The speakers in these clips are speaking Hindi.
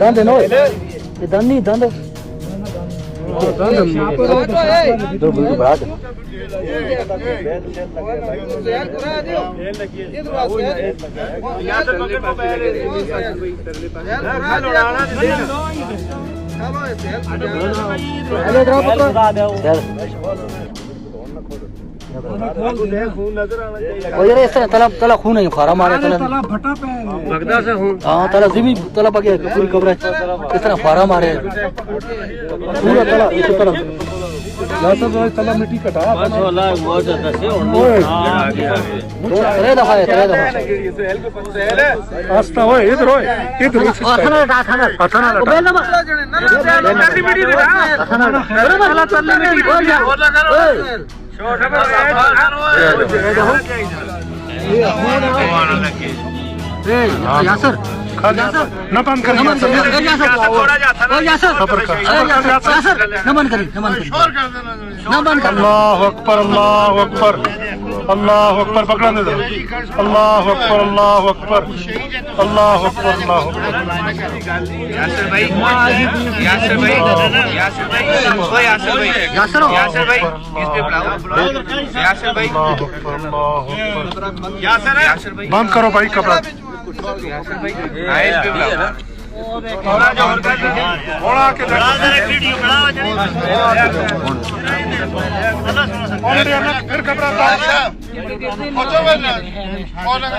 दंद नो ये दंद नहीं दंद तला खून है खारा मारे तला फटा पे लगदा से हूं हां तला जिमी तला पगे पूरी कब्र इस तरह फारा मारे पूरा तला इस तरह ला सब तला मिट्टी कटा बस वाला बहुत ज्यादा से आगे तेरे दफा आस्ता होए इधर खाना यासर न बंद कर अल्लाह अकबर अल्लाह अकबर अल्लाह अकबर पकड़ा दे अल्लाह अकबर अल्लाह अकबर अल्लाह अकबर अल्लाह यासर भाई यासर भाई यासर भाई यासर भाई यासर भाई इस पे बुलाओ यासर भाई यासर भाई बंद करो भाई कपड़ा यासर भाई इस पे बुलाओ थोड़ा जो और कर दीजिए थोड़ा के वीडियो बनाओ जनी फिर घबराता है पहुंचो ना कौन है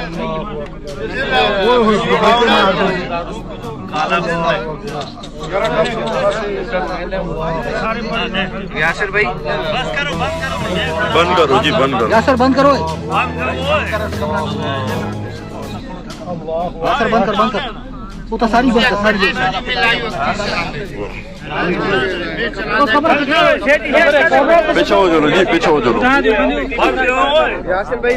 यासर भाई बस करो बंद करो जी बंद करो यासर बंद करो यासर बंद कर वो तो सारी बंद कर सारी पीछे हो चलो जी पीछे हो चलो यासर भाई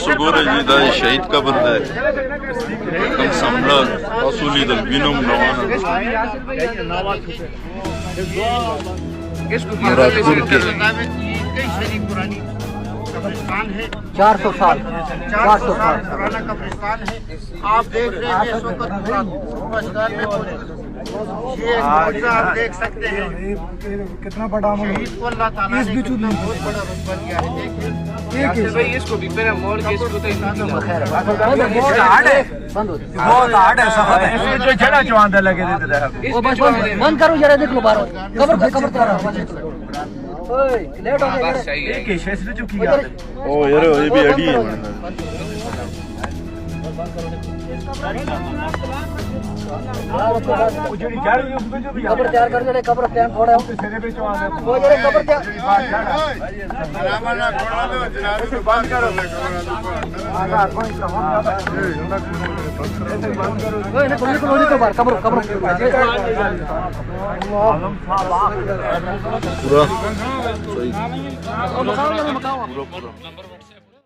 सुगोर जी दा शहीद का बंदा है कम समला असुली दल बिनम नवाना इसको 400 साल पुराना कब्रिस्तान है। आप देख रहे हैं इस वक्त ये आप देख सकते हैं कितना बड़ा शहीद को अल्लाह ताला ने बहुत बड़ा रुतबा दिया है। देखिए भाई इसको भी मेरा मोड़ के इसको तो बहुत हार्ड है सफर है जो जड़ा चवांदा लगे देते रहा वो बस बंद करो जरा देख लो बाहर कब्र ओए लेट हो गया एक ही शेष ने चुकी यार ओ यार ये भी अड़ी है कब्र तैयार कर दे कब्र प्लान थोड़ा वो जरा कब्र तैयार बराबर ना थोड़ा लो जनाब से बंद करो आगा कोई काम ओए ने कोने को तो बाहर कब्र पूरा सही